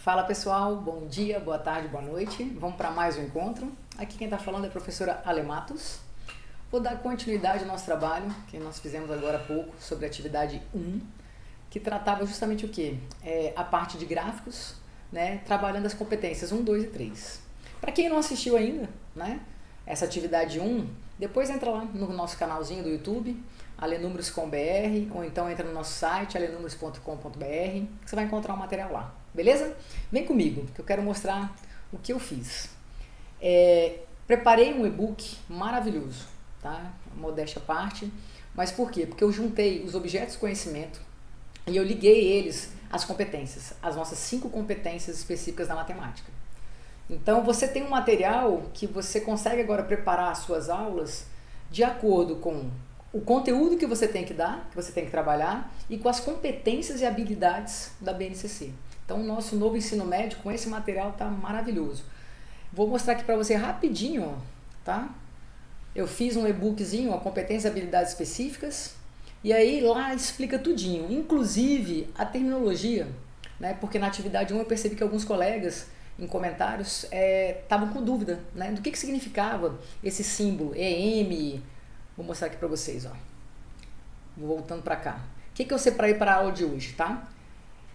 Fala pessoal, bom dia, boa tarde, boa noite. Vamos para mais um encontro. Aqui quem está falando é a professora Ale Matos. Vou dar continuidade ao nosso trabalho, que nós fizemos agora há pouco, sobre a atividade 1, que tratava justamente o quê? A parte de gráficos, né, trabalhando as competências 1, 2 e 3. Para quem não assistiu ainda, né, essa atividade 1, depois entra lá no nosso canalzinho do YouTube, alenúmeros.com.br, ou então entra no nosso site, alenúmeros.com.br, que você vai encontrar o material lá, beleza? Vem comigo, que eu quero mostrar o que eu fiz. Preparei um e-book maravilhoso, tá? Modéstia à parte, mas por quê? Porque eu juntei os objetos de conhecimento e eu liguei eles às competências, as nossas 5 competências específicas da matemática. Então você tem um material que você consegue agora preparar as suas aulas de acordo com o conteúdo que você tem que dar, que você tem que trabalhar, e com as competências e habilidades da BNCC. Então o nosso novo ensino médio com esse material tá maravilhoso. Vou mostrar aqui para você rapidinho, ó, tá? Eu fiz um e-bookzinho, competências e habilidades específicas, e aí lá explica tudinho, inclusive a terminologia, né? Porque na atividade 1 eu percebi que alguns colegas em comentários estavam com dúvida, né? Do que significava esse símbolo EM. Vou mostrar aqui para vocês, ó. Voltando para cá. O que eu separei para a aula de hoje, tá?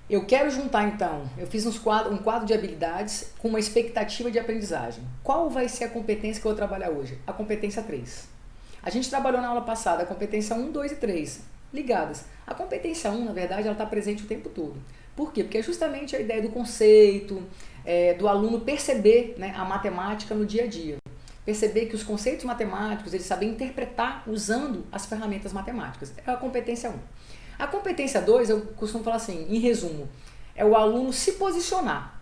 Eu quero juntar então, eu fiz um quadro de habilidades com uma expectativa de aprendizagem. Qual vai ser a competência que eu vou trabalhar hoje? A competência 3. A gente trabalhou na aula passada a competência 1, 2 e 3, ligadas. A competência 1, na verdade, ela está presente o tempo todo. Por quê? Porque é justamente a ideia do conceito, do aluno perceber, né, a matemática no dia a dia. Perceber que os conceitos matemáticos, eles sabem interpretar usando as ferramentas matemáticas. É a competência 1. A competência 2, eu costumo falar assim, em resumo, é o aluno se posicionar,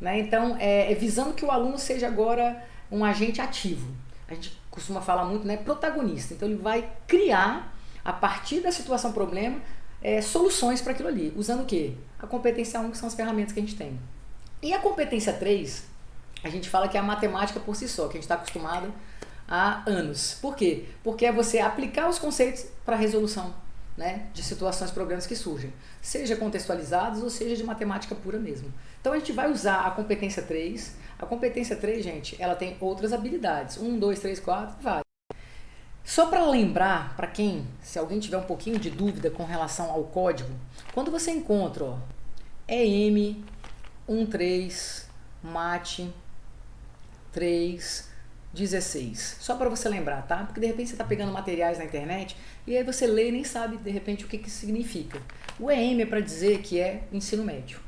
né? Então, visando que o aluno seja agora um agente ativo. A gente costuma falar muito, né, protagonista. Então, ele vai criar, a partir da situação problema, soluções para aquilo ali. Usando o quê? A competência 1, que são as ferramentas que a gente tem. E a competência 3, a gente fala que é a matemática por si só, que a gente está acostumado há anos. Por quê? Porque é você aplicar os conceitos para a resolução, né, de situações, problemas que surgem, seja contextualizados ou seja de matemática pura mesmo. Então a gente vai usar a competência 3. A competência 3, gente, ela tem outras habilidades. 1, 2, 3, 4, vai. Só para lembrar, para quem, se alguém tiver um pouquinho de dúvida com relação ao código, quando você encontra, ó, EM 13 mate 316. Só para você lembrar, tá? Porque de repente você está pegando materiais na internet e aí você lê e nem sabe de repente o que isso significa. O EM é para dizer que é ensino médio.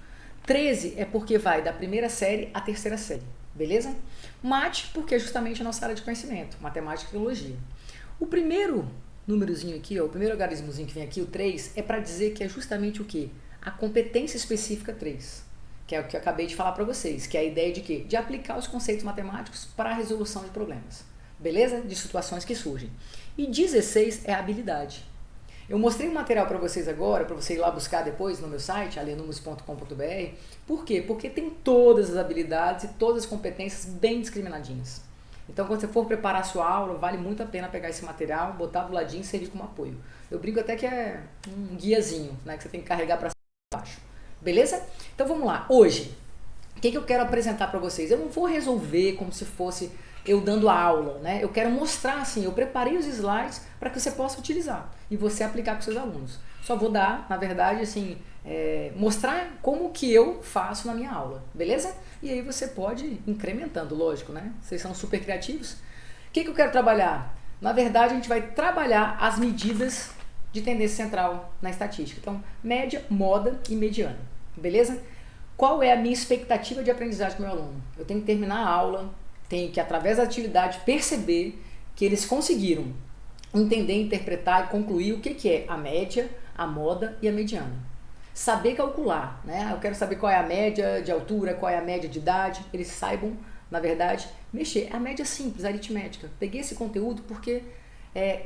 13 é porque vai da primeira série à terceira série, beleza? Mate porque é justamente a nossa área de conhecimento, matemática e tecnologia. O primeiro númerozinho aqui, ó, o primeiro algarismozinho que vem aqui, o 3, é para dizer que é justamente o quê? A competência específica 3. Que é o que eu acabei de falar para vocês, que é a ideia de quê? De aplicar os conceitos matemáticos para a resolução de problemas, beleza? De situações que surgem. E 16 é a habilidade. Eu mostrei um material para vocês agora, para você ir lá buscar depois no meu site, alenúmeros.com.br. Por quê? Porque tem todas as habilidades e todas as competências bem discriminadinhas. Então, quando você for preparar a sua aula, vale muito a pena pegar esse material, botar do ladinho e servir como apoio. Eu brinco até que é um guiazinho, né, que você tem que carregar para baixo. Beleza? Então vamos lá. Hoje, o que eu quero apresentar para vocês? Eu não vou resolver como se fosse eu dando a aula, né? Eu quero mostrar assim, eu preparei os slides para que você possa utilizar e você aplicar com seus alunos. Só vou dar, na verdade, assim, mostrar como que eu faço na minha aula, beleza? E aí você pode ir incrementando, lógico, né? Vocês são super criativos. O que eu quero trabalhar? Na verdade, a gente vai trabalhar as medidas de tendência central na estatística. Então, média, moda e mediana. Beleza? Qual é a minha expectativa de aprendizagem com o meu aluno? Eu tenho que terminar a aula, tenho que, através da atividade, perceber que eles conseguiram entender, interpretar e concluir o que é a média, a moda e a mediana. Saber calcular, né? Eu quero saber qual é a média de altura, qual é a média de idade, eles saibam, na verdade, mexer. É a média simples, aritmética. Peguei esse conteúdo porque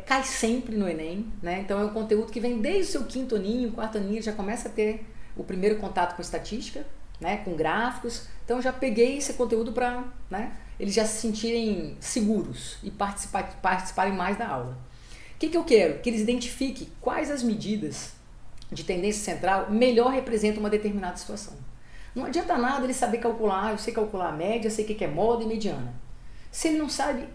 cai sempre no Enem, né? Então é um conteúdo que vem desde o seu quinto aninho, quarto aninho, já começa a ter o primeiro contato com estatística, né, com gráficos. Então já peguei esse conteúdo para, né, eles já se sentirem seguros e participarem mais da aula. O que eu quero? Que eles identifiquem quais as medidas de tendência central melhor representam uma determinada situação. Não adianta nada ele saber calcular, eu sei calcular a média, eu sei o que é moda e mediana. Se ele não sabe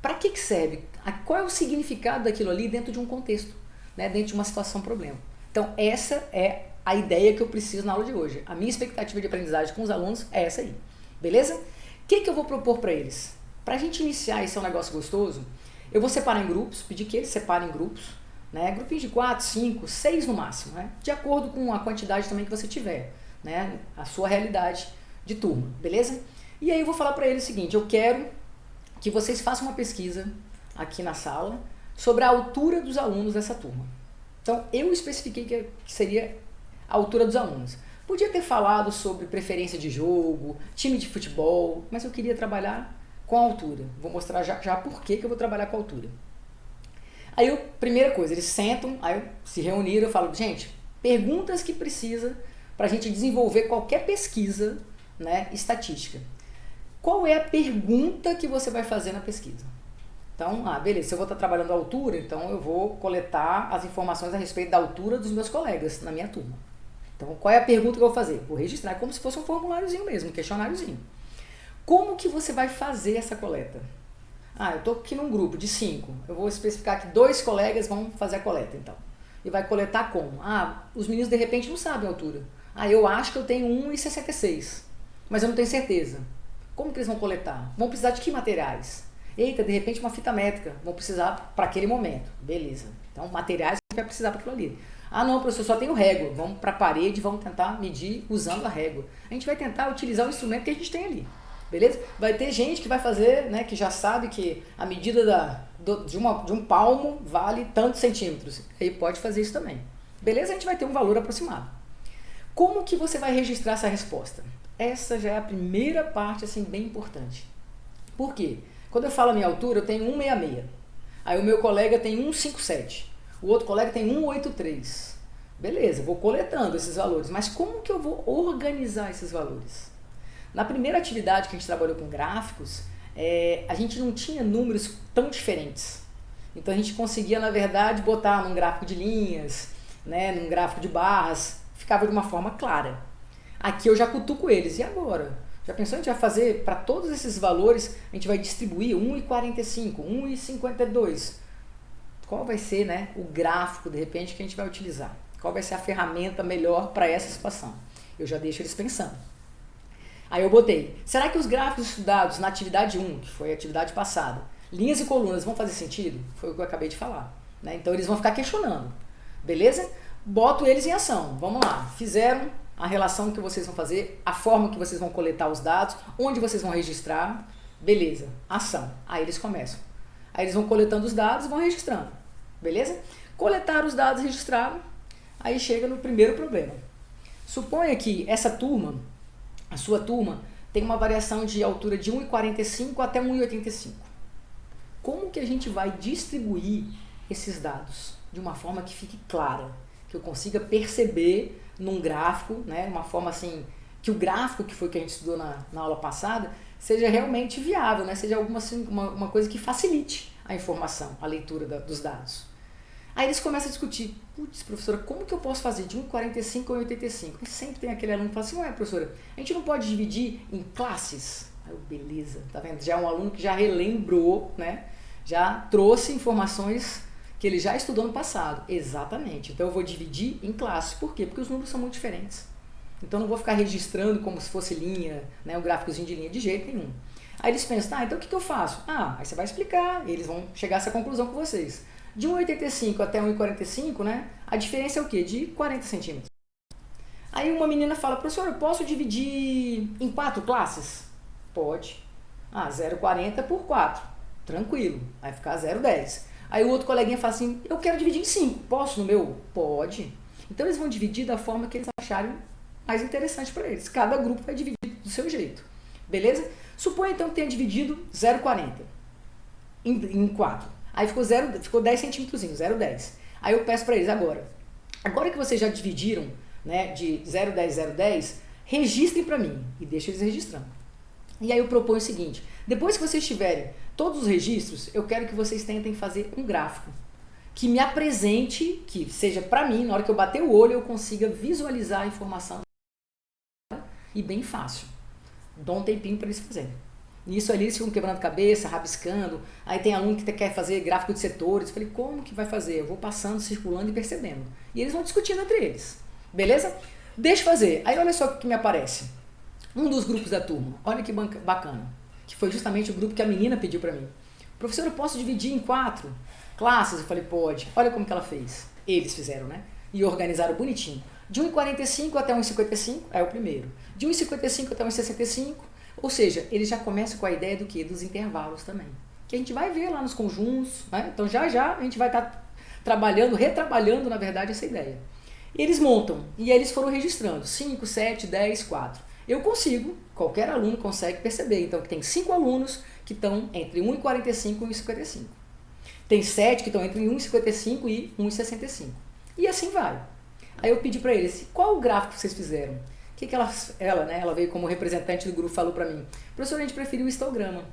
para que serve, qual é o significado daquilo ali dentro de um contexto, né? Dentro de uma situação problema. Então essa é a ideia que eu preciso na aula de hoje. A minha expectativa de aprendizagem com os alunos é essa aí, beleza? O que eu vou propor para eles? Para a gente iniciar esse negócio gostoso, eu vou separar em grupos, pedir que eles separem em grupos, né? Grupinhos de 4, 5, 6 no máximo, né? De acordo com a quantidade também que você tiver, né? A sua realidade de turma, beleza? E aí eu vou falar para eles o seguinte, eu quero que vocês façam uma pesquisa aqui na sala sobre a altura dos alunos dessa turma. Então eu especifiquei que seria a altura dos alunos. Podia ter falado sobre preferência de jogo, time de futebol, mas eu queria trabalhar com a altura. Vou mostrar já por que eu vou trabalhar com a altura. Aí, primeira coisa, eles sentam, aí se reuniram, eu falo, gente, perguntas que precisa para a gente desenvolver qualquer pesquisa, né, estatística. Qual é a pergunta que você vai fazer na pesquisa? Então, beleza, se eu vou estar trabalhando a altura, então eu vou coletar as informações a respeito da altura dos meus colegas na minha turma. Então, qual é a pergunta que eu vou fazer? Vou registrar como se fosse um formuláriozinho mesmo, um questionáriozinho. Como que você vai fazer essa coleta? Eu estou aqui num grupo de 5. Eu vou especificar que 2 colegas vão fazer a coleta, então. E vai coletar como? Os meninos de repente não sabem a altura. Eu acho que eu tenho 1,66, mas eu não tenho certeza. Como que eles vão coletar? Vão precisar de que materiais? Eita, de repente uma fita métrica. Vão precisar para aquele momento. Beleza. Então, materiais a gente vai precisar para aquilo ali. Não, professor, só tenho régua. Vamos para a parede e vamos tentar medir usando a régua. A gente vai tentar utilizar o instrumento que a gente tem ali. Beleza? Vai ter gente que vai fazer, né, que já sabe que a medida de um palmo vale tantos centímetros. Aí pode fazer isso também. Beleza? A gente vai ter um valor aproximado. Como que você vai registrar essa resposta? Essa já é a primeira parte, assim, bem importante. Por quê? Quando eu falo a minha altura, eu tenho 1,66. Aí o meu colega tem 1,57. O outro colega tem 1,83. Beleza, vou coletando esses valores. Mas como que eu vou organizar esses valores? Na primeira atividade que a gente trabalhou com gráficos, a gente não tinha números tão diferentes. Então a gente conseguia, na verdade, botar num gráfico de linhas, né, num gráfico de barras, ficava de uma forma clara. Aqui eu já cutuco eles. E agora? Já pensou? A gente vai fazer para todos esses valores, a gente vai distribuir 1,45, 1,52. Qual vai ser, né, o gráfico, de repente, que a gente vai utilizar? Qual vai ser a ferramenta melhor para essa situação? Eu já deixo eles pensando. Aí eu botei, será que os gráficos estudados na atividade 1, que foi a atividade passada, linhas e colunas vão fazer sentido? Foi o que eu acabei de falar, né? Então eles vão ficar questionando, beleza? Boto eles em ação, vamos lá, fizeram a relação que vocês vão fazer, a forma que vocês vão coletar os dados, onde vocês vão registrar, beleza, ação. Aí eles começam. Aí eles vão coletando os dados e vão registrando, beleza? Coletaram os dados, registraram, aí chega no primeiro problema. Suponha que essa turma, a sua turma, tem uma variação de altura de 1,45 até 1,85. Como que a gente vai distribuir esses dados de uma forma que fique clara, que eu consiga perceber num gráfico, né, uma forma assim, que o gráfico que foi que a gente estudou na aula passada seja realmente viável, né, seja alguma assim, uma coisa que facilite a informação, a leitura dos dados. Aí eles começam a discutir, putz, professora, como que eu posso fazer de 1,45 a 1,85? E sempre tem aquele aluno que fala assim, ué, professora, a gente não pode dividir em classes? Aí eu, beleza, tá vendo? Já é um aluno que já relembrou, né, já trouxe informações que ele já estudou no passado. Exatamente. Então eu vou dividir em classes. Por quê? Porque os números são muito diferentes. Então eu não vou ficar registrando como se fosse linha, né, um gráficozinho de linha de jeito nenhum. Aí eles pensam, então o que eu faço? Aí você vai explicar, eles vão chegar a essa conclusão com vocês. De 1,85 até 1,45, né, a diferença é o quê? De 40 centímetros. Aí uma menina fala, professor, eu posso dividir em 4 classes? Pode. 0,40 por 4. Tranquilo. Vai ficar 0,10. Aí o outro coleguinha fala assim, eu quero dividir em 5, posso no meu? Pode. Então eles vão dividir da forma que eles acharem mais interessante para eles. Cada grupo vai dividir do seu jeito. Beleza? Suponha então que tenha dividido 0,40 em 4. Aí ficou 10 centímetros, 0,10. Aí eu peço para eles agora que vocês já dividiram, né, de 0,10, 0,10, registrem para mim e deixem eles registrando. E aí eu proponho o seguinte, depois que vocês tiverem todos os registros, eu quero que vocês tentem fazer um gráfico que me apresente, que seja para mim, na hora que eu bater o olho, eu consiga visualizar a informação e bem fácil. Dou um tempinho para eles fazerem. Nisso ali eles ficam quebrando cabeça, rabiscando. Aí tem aluno que quer fazer gráfico de setores. Eu falei, como que vai fazer? Eu vou passando, circulando e percebendo. E eles vão discutindo entre eles. Beleza? Deixa eu fazer. Aí olha só o que me aparece. Um dos grupos da turma. Olha que bacana. Que foi justamente o grupo que a menina pediu para mim. Professor, eu posso dividir em 4 classes? Eu falei, pode. Olha como que ela fez. Eles fizeram, né? E organizaram bonitinho. De 1,45 até 1,55 é o primeiro. De 1,55 até 1,65, ou seja, eles já começam com a ideia do quê? Dos intervalos também. Que a gente vai ver lá nos conjuntos, né? Então já a gente vai estar trabalhando, retrabalhando, na verdade, essa ideia. Eles montam, e aí eles foram registrando, 5, 7, 10, 4. Eu consigo, qualquer aluno consegue perceber, então que tem 5 alunos que estão entre 1,45 e 1,55. Tem 7 que estão entre 1,55 e 1,65. E assim vai. Aí eu pedi para eles, qual o gráfico que vocês fizeram? O que ela veio como representante do grupo, falou para mim, professor, a gente preferiu o histograma.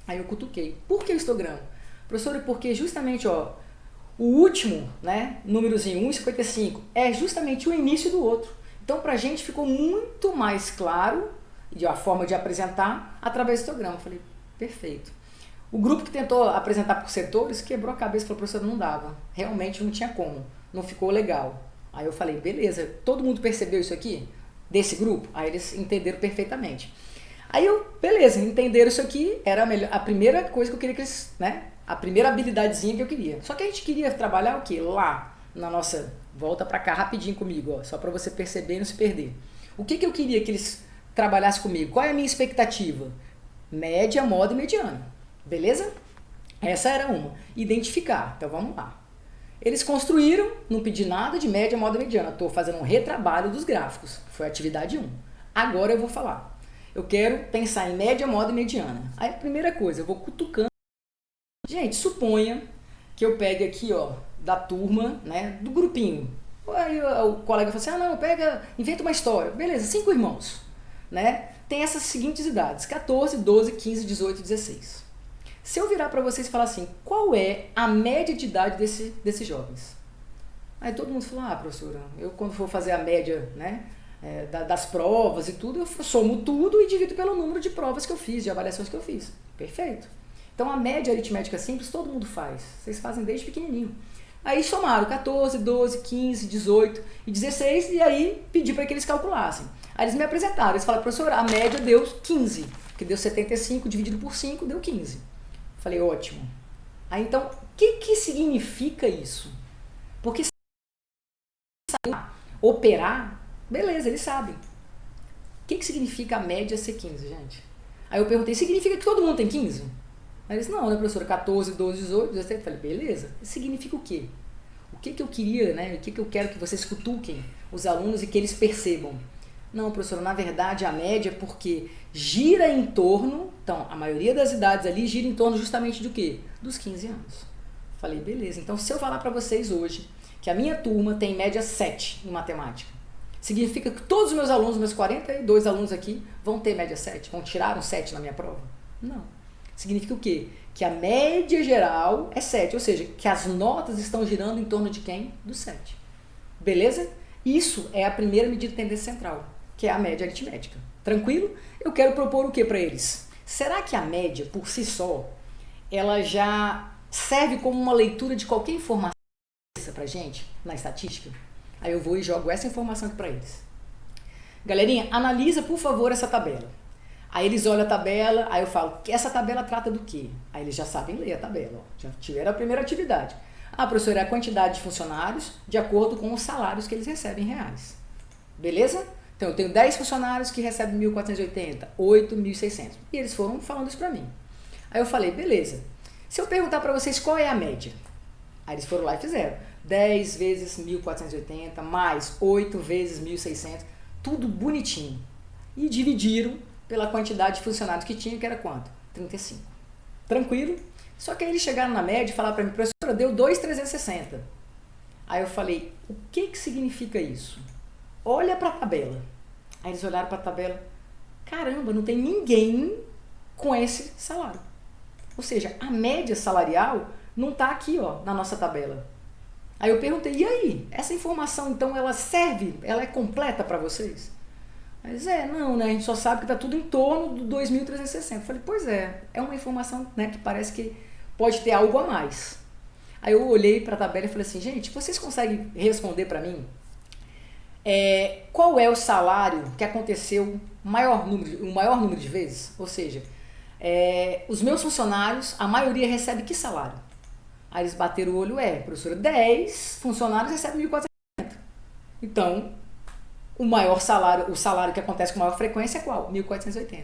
Aí eu cutuquei. Por que o histograma? Professor, porque justamente, ó, o último, né, númerozinho, 1,55, é justamente o início do outro. Então, pra gente ficou muito mais claro a forma de apresentar através do histograma. Eu falei, perfeito. O grupo que tentou apresentar por setores quebrou a cabeça e falou, professor, não dava. Realmente não tinha como. Não ficou legal. Aí eu falei, beleza, todo mundo percebeu isso aqui? Desse grupo? Aí eles entenderam perfeitamente. Aí beleza, entenderam isso aqui, era a primeira coisa que eu queria que eles, né? A primeira habilidadezinha que eu queria. Só que a gente queria trabalhar o quê? Lá, na nossa... Volta pra cá rapidinho comigo, ó, só pra você perceber e não se perder. O que eu queria que eles trabalhassem comigo? Qual é a minha expectativa? Média, moda e mediana. Beleza? Essa era uma. Identificar. Então vamos lá. Eles construíram, não pedi nada de média, moda e mediana. Estou fazendo um retrabalho dos gráficos. Foi a atividade 1. Agora eu vou falar. Eu quero pensar em média, moda e mediana. Aí a primeira coisa, eu vou cutucando. Gente, suponha que eu pegue aqui, ó, da turma, né, do grupinho. Aí o colega fala assim, não, inventa uma história. Beleza, 5 irmãos, né? Tem essas seguintes idades, 14, 12, 15, 18 e 16. Se eu virar para vocês e falar assim, qual é a média de idade desses jovens? Aí todo mundo fala, professora, eu quando for fazer a média, né, das provas e tudo, eu somo tudo e divido pelo número de provas que eu fiz, de avaliações que eu fiz. Perfeito. Então a média aritmética simples todo mundo faz. Vocês fazem desde pequenininho. Aí somaram 14, 12, 15, 18 e 16 e aí pedi para que eles calculassem. Aí eles me apresentaram, eles falaram, professor, a média deu 15, que deu 75 dividido por 5 deu 15. Falei, ótimo. Aí então, o que significa isso? Porque se operar, beleza, eles sabem. O que significa a média ser 15, gente? Aí eu perguntei, significa que todo mundo tem 15? Aí eles, não, né, professora, 14, 12, 18, 17. Falei, beleza. Significa o quê? O que eu queria, né? O que eu quero que vocês cutuquem os alunos e que eles percebam? Não, professora, na verdade a média é porque gira em torno, então a maioria das idades ali gira em torno justamente do quê? Dos 15 anos. Falei, beleza. Então se eu falar para vocês hoje que a minha turma tem média 7 em matemática, significa que todos os meus alunos, meus 42 alunos aqui, vão ter média 7? Vão tirar um 7 na minha prova? Não. Significa o quê? Que a média geral é 7, ou seja, que as notas estão girando em torno de quem? Do 7. Beleza? Isso é a primeira medida de tendência central, que é a média aritmética. Tranquilo? Eu quero propor o que para eles? Será que a média, por si só, ela já serve como uma leitura de qualquer informação pra gente, na estatística? Aí eu vou e jogo essa informação aqui para eles. Galerinha, analisa, por favor, essa tabela. Aí eles olham a tabela, aí eu falo, essa tabela trata do quê? Aí eles já sabem ler a tabela, ó, já tiveram a primeira atividade. Professora, é a quantidade de funcionários de acordo com os salários que eles recebem em reais. Beleza? Então eu tenho 10 funcionários que recebem 1.480, 8, 1.600. E eles foram falando isso pra mim. Aí eu falei, beleza, se eu perguntar pra vocês qual é a média? Aí eles foram lá e fizeram. 10 vezes 1.480, mais 8 vezes 1.600, tudo bonitinho. E dividiram pela quantidade de funcionários que tinha, que era quanto? 35. Tranquilo? Só que aí eles chegaram na média e falaram para mim, professora, deu 2.360. Aí eu falei, o que significa isso? Olha para a tabela. Aí eles olharam para a tabela, caramba, não tem ninguém com esse salário. Ou seja, a média salarial não está aqui, ó, na nossa tabela. Aí eu perguntei, e aí? Essa informação, então, ela serve? Ela é completa para vocês? Mas não, né? A gente só sabe que está tudo em torno do 2.360. Eu falei, pois é uma informação, né, que parece que pode ter algo a mais. Aí eu olhei para a tabela e falei assim, gente, vocês conseguem responder para mim qual é o salário que aconteceu o maior número de vezes? Ou seja, os meus funcionários, a maioria recebe que salário? Aí eles bateram o olho, professora, 10 funcionários recebem 1.480. Então, o salário que acontece com maior frequência é qual? 1.480.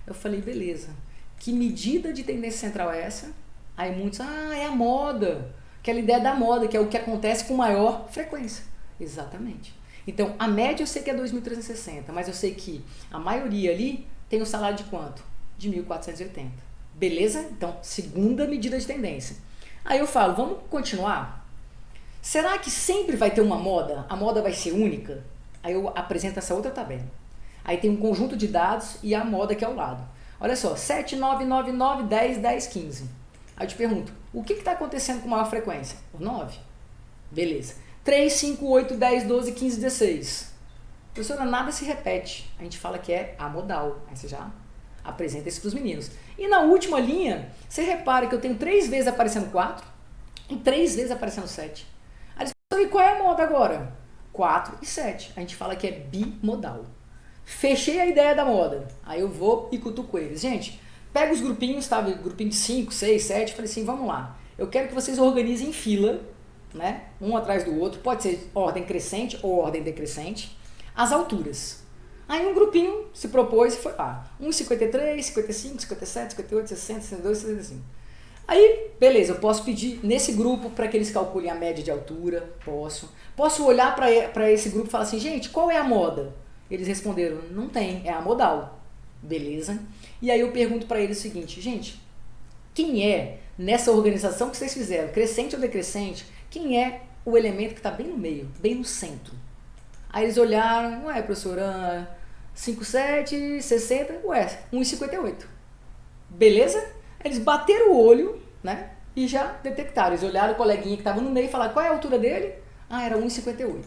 Eu falei, beleza. Que medida de tendência central é essa? Aí muitos, é a moda. Aquela ideia da moda, que é o que acontece com maior frequência. Exatamente. Então, a média eu sei que é 2.360, mas eu sei que a maioria ali tem o salário de quanto? De 1.480. Beleza? Então, segunda medida de tendência. Aí eu falo, vamos continuar? Será que sempre vai ter uma moda? A moda vai ser única? Aí eu apresento essa outra tabela. Aí tem um conjunto de dados e a moda aqui ao lado. Olha só, 7, 9, 9, 9, 10, 10, 15. Aí eu te pergunto, o que está acontecendo com maior frequência? O 9. Beleza. 3, 5, 8, 10, 12, 15, 16. Professora, nada se repete. A gente fala que é amodal. Aí você já apresenta isso para os meninos. E na última linha, você repara que eu tenho 3 vezes aparecendo 4 e 3 vezes aparecendo 7. Aí e qual é a moda agora? 4 e 7. A gente fala que é bimodal. Fechei a ideia da moda. Aí eu vou e cutuco eles. Gente, pega os grupinhos, tá? Grupinho de 5, 6, 7. Falei assim, vamos lá. Eu quero que vocês organizem em fila, né? Um atrás do outro. Pode ser ordem crescente ou ordem decrescente. As alturas. Aí um grupinho se propôs e foi lá. 1,53, 55, 57, 58, 60, 62, 65. Aí, beleza, eu posso pedir nesse grupo para que eles calculem a média de altura, posso olhar para esse grupo e falar assim, gente, qual é a moda? Eles responderam, não tem, é a modal. Beleza? E aí eu pergunto para eles o seguinte, gente, quem é, nessa organização que vocês fizeram, crescente ou decrescente, quem é o elemento que está bem no meio, bem no centro? Aí eles olharam, professora, 57, 60, 1,58. Beleza? Eles bateram o olho, né? E já detectaram. Eles olharam o coleguinha que estava no meio e falaram, qual é a altura dele? Era 1,58. O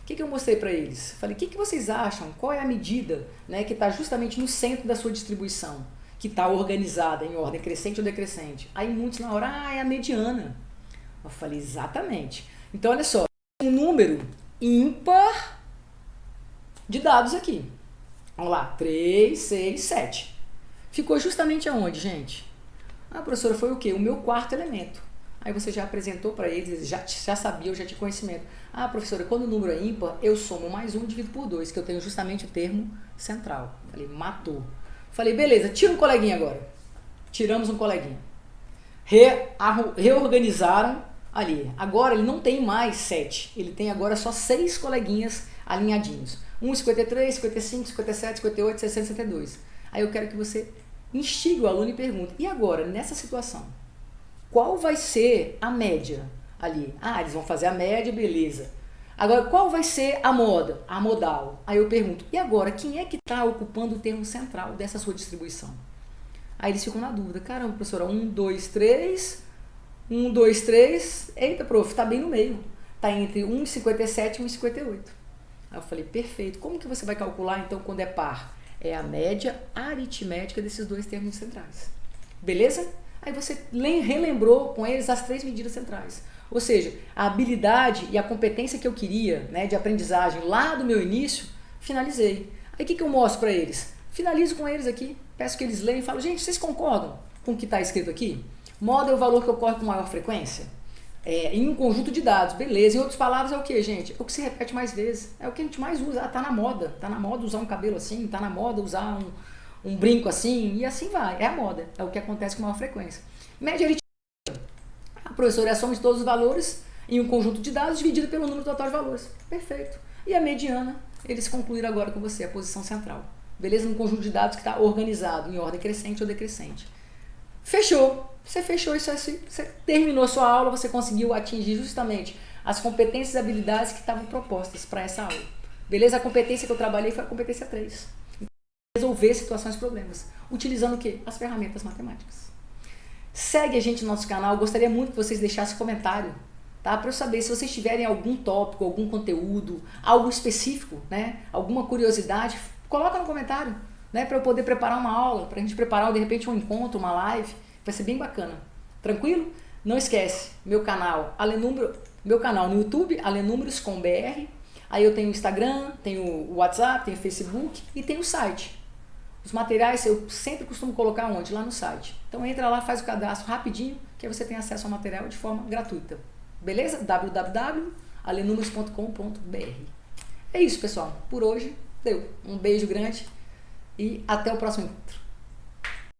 que eu mostrei para eles? Falei, o que vocês acham? Qual é a medida, né, que está justamente no centro da sua distribuição? Que está organizada em ordem crescente ou decrescente? Aí muitos na hora, é a mediana. Eu falei, exatamente. Então, olha só, um número ímpar de dados aqui. Vamos lá, 3, 6, 7. Ficou justamente aonde, gente? Professora, foi o quê? O meu quarto elemento. Aí você já apresentou para eles, já sabia, eu já tinha conhecimento. Professora, quando o número é ímpar, eu somo mais 1 dividido por 2, que eu tenho justamente o termo central. Falei, matou. Falei, beleza, tira um coleguinha agora. Tiramos um coleguinha. Reorganizaram ali. Agora ele não tem mais 7, ele tem agora só 6 coleguinhas alinhadinhos. 1,53, 55, 57, 58, 60, 62. Aí eu quero que você instigue o aluno e pergunte, e agora, nessa situação, qual vai ser a média ali? Eles vão fazer a média, beleza. Agora, qual vai ser a moda? A modal. Aí eu pergunto, e agora, quem é que está ocupando o termo central dessa sua distribuição? Aí eles ficam na dúvida, caramba, professora, 1, 2, 3, 1, 2, 3, eita, prof, tá bem no meio. Tá entre 1,57 e 1,58. Aí eu falei, perfeito, como que você vai calcular então quando é par? É a média aritmética desses 2 termos centrais. Beleza? Aí você relembrou com eles as 3 medidas centrais. Ou seja, a habilidade e a competência que eu queria, né, de aprendizagem lá do meu início, finalizei. Aí o que eu mostro para eles? Finalizo com eles aqui, peço que eles leiam e falo, gente, vocês concordam com o que está escrito aqui? Moda é o valor que ocorre com maior frequência? Em um conjunto de dados, beleza. Em outras palavras, é o que, gente? É o que se repete mais vezes. É o que a gente mais usa. Tá na moda. Tá na moda usar um cabelo assim, tá na moda usar um brinco assim, e assim vai. É a moda. É o que acontece com maior frequência. Média aritmética. A professora é a soma de todos os valores em um conjunto de dados dividido pelo número total de valores. Perfeito. E a mediana, eles concluíram agora com você, a posição central. Beleza? Num conjunto de dados que está organizado em ordem crescente ou decrescente. Fechou. Você fechou isso assim, você terminou sua aula, você conseguiu atingir justamente as competências e habilidades que estavam propostas para essa aula. Beleza? A competência que eu trabalhei foi a competência 3. Resolver situações e problemas. Utilizando o quê? As ferramentas matemáticas. Segue a gente no nosso canal. Eu gostaria muito que vocês deixassem comentário, tá? Para eu saber se vocês tiverem algum tópico, algum conteúdo, algo específico, né? Alguma curiosidade, coloca no comentário, né, para eu poder preparar uma aula, para a gente preparar de repente um encontro, uma live, vai ser bem bacana. Tranquilo? Não esquece, meu canal no YouTube, Alenúmeros com BR. Aí eu tenho o Instagram, tenho o WhatsApp, tenho o Facebook e tenho o site. Os materiais eu sempre costumo colocar onde? Lá no site. Então entra lá, faz o cadastro rapidinho, que aí você tem acesso ao material de forma gratuita. Beleza? www.alenumeros.com.br. É isso, pessoal. Por hoje, deu. Um beijo grande e até o próximo encontro.